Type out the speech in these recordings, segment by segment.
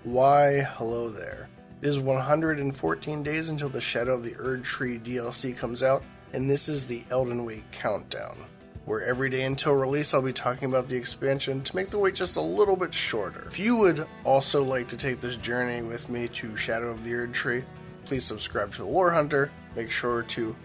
Why, hello there. It is 114 days until the Shadow of the Erdtree DLC comes out, and this is the Elden Wait countdown, where every day until release I'll be talking about the expansion to make the wait just a little bit shorter. If you would also like to take this journey with me to Shadow of the Erdtree, please subscribe to the Lore Hunter, make sure to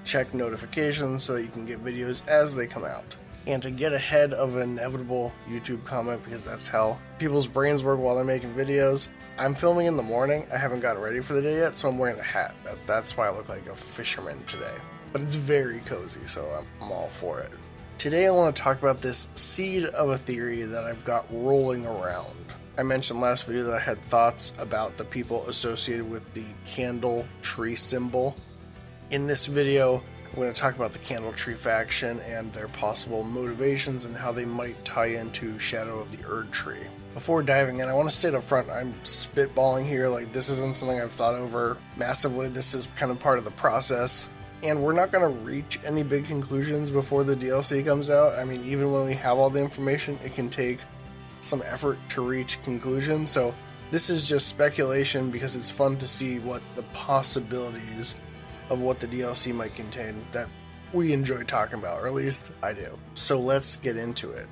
check notifications so that you can get videos as they come out. And to get ahead of an inevitable YouTube comment, because that's how people's brains work while they're making videos, I'm filming in the morning. I haven't gotten ready for the day yet, so I'm wearing a hat. That's why I look like a fisherman today. But it's very cozy, so I'm all for it. Today I want to talk about this seed of a theory that I've got rolling around. I mentioned last video that I had thoughts about the people associated with the Candletree symbol. In this video, I'm going to talk about the Candletree faction and their possible motivations and how they might tie into Shadow of the Erdtree. Before diving in, I want to state up front, I'm spitballing here, like this isn't something I've thought over massively, this is kind of part of the process. And we're not going to reach any big conclusions before the DLC comes out. I mean, even when we have all the information, it can take some effort to reach conclusions. So this is just speculation because it's fun to see what the possibilities of what the DLC might contain that we enjoy talking about, or at least I do. So let's get into it.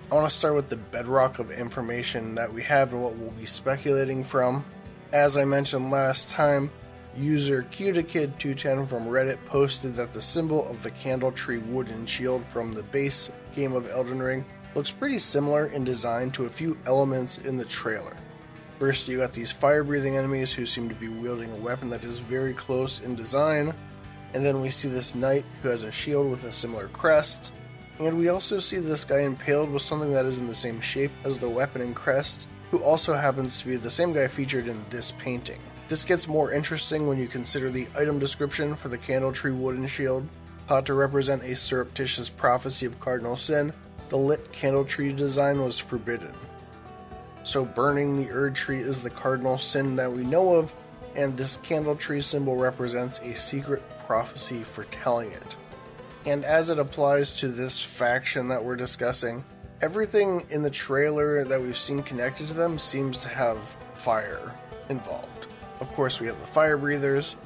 I want to start with the bedrock of information that we have and what we'll be speculating from. As I mentioned last time, user QToKid210 from Reddit posted that the symbol of the Candletree wooden shield from the base game of Elden Ring looks pretty similar in design to a few elements in the trailer. First, you got these fire-breathing enemies who seem to be wielding a weapon that is very close in design, and then we see this knight who has a shield with a similar crest, and we also see this guy impaled with something that is in the same shape as the weapon and crest, who also happens to be the same guy featured in this painting. This gets more interesting when you consider the item description for the Candletree wooden shield. Thought to represent a surreptitious prophecy of cardinal sin, the lit Candletree design was forbidden. So burning the Erdtree is the cardinal sin that we know of, and this Candletree symbol represents a secret prophecy foretelling it. And as it applies to this faction that we're discussing, everything in the trailer that we've seen connected to them seems to have fire involved. Of course, we have the fire breathers,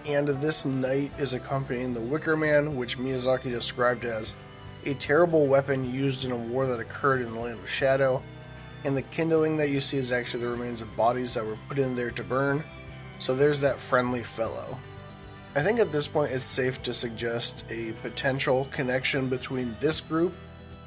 and this knight is accompanying the Wicker Man, which Miyazaki described as a terrible weapon used in a war that occurred in the Land of Shadow. And the kindling that you see is actually the remains of bodies that were put in there to burn. So there's that friendly fellow. I think at this point it's safe to suggest a potential connection between this group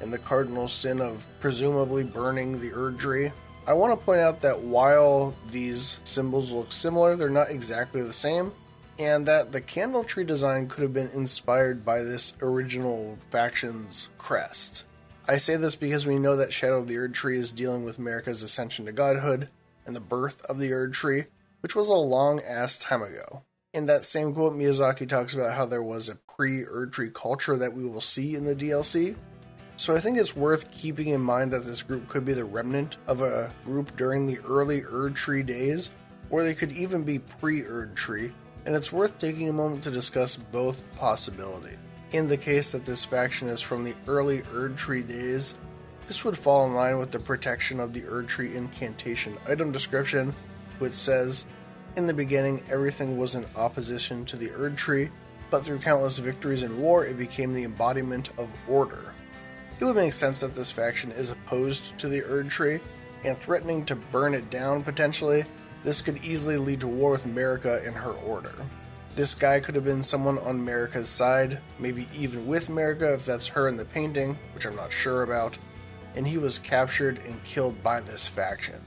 and the cardinal sin of presumably burning the Erdtree. I want to point out that while these symbols look similar, they're not exactly the same, and that the Candletree design could have been inspired by this original faction's crest. I say this because we know that Shadow of the Erdtree is dealing with Marika's ascension to godhood and the birth of the Erdtree, which was a long-ass time ago. In that same quote, Miyazaki talks about how there was a pre-Erdtree culture that we will see in the DLC. So I think it's worth keeping in mind that this group could be the remnant of a group during the early Erdtree days, or they could even be pre-Erdtree, and it's worth taking a moment to discuss both possibilities. In the case that this faction is from the early Erdtree days, this would fall in line with the protection of the Erdtree incantation item description, which says, "In the beginning, everything was in opposition to the Erdtree, but through countless victories in war, it became the embodiment of order." It would make sense that this faction is opposed to the Erdtree, and threatening to burn it down potentially. This could easily lead to war with Marika and her order. This guy could have been someone on Marika's side, maybe even with Marika if that's her in the painting, which I'm not sure about, and he was captured and killed by this faction.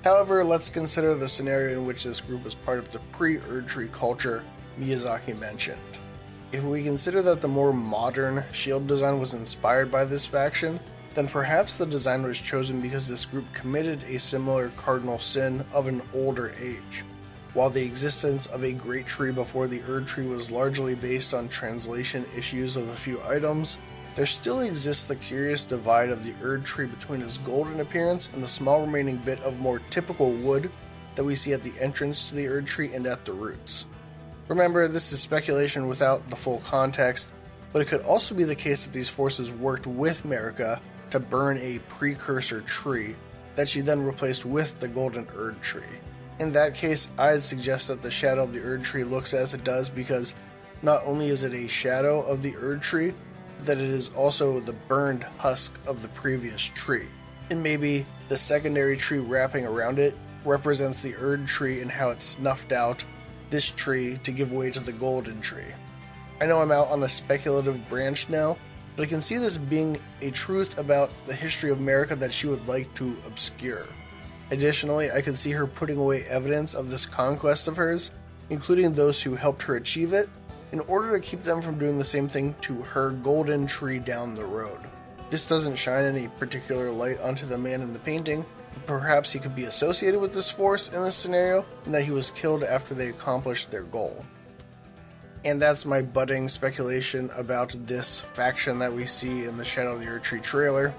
However, let's consider the scenario in which this group was part of the pre-Erdtree culture Miyazaki mentioned. If we consider that the more modern shield design was inspired by this faction, then perhaps the design was chosen because this group committed a similar cardinal sin of an older age. While the existence of a great tree before the Erdtree was largely based on translation issues of a few items, there still exists the curious divide of the Erdtree between its golden appearance and the small remaining bit of more typical wood that we see at the entrance to the Erdtree and at the roots. Remember, this is speculation without the full context, but it could also be the case that these forces worked with Marika to burn a precursor tree, that she then replaced with the golden Erdtree. In that case, I'd suggest that the shadow of the Erdtree looks as it does because not only is it a shadow of the Erdtree, but that it is also the burned husk of the previous tree. And maybe the secondary tree wrapping around it represents the Erdtree and how it snuffed out this tree to give way to the golden tree. I know I'm out on a speculative branch now, but I can see this being a truth about the history of Marika that she would like to obscure. Additionally, I can see her putting away evidence of this conquest of hers, including those who helped her achieve it, in order to keep them from doing the same thing to her golden tree down the road. This doesn't shine any particular light onto the man in the painting, but perhaps he could be associated with this force in this scenario, and that he was killed after they accomplished their goal. And that's my budding speculation about this faction that we see in the Shadow of the Erdtree trailer.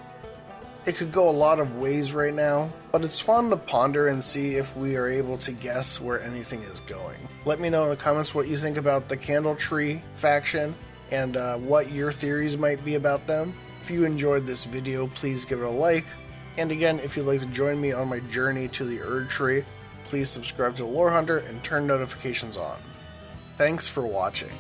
It could go a lot of ways right now, but it's fun to ponder and see if we are able to guess where anything is going. Let me know in the comments what you think about the Candletree faction and what your theories might be about them. If you enjoyed this video, please give it a like. And again, if you'd like to join me on my journey to the Erdtree, please subscribe to the Lore Hunter and turn notifications on. Thanks for watching.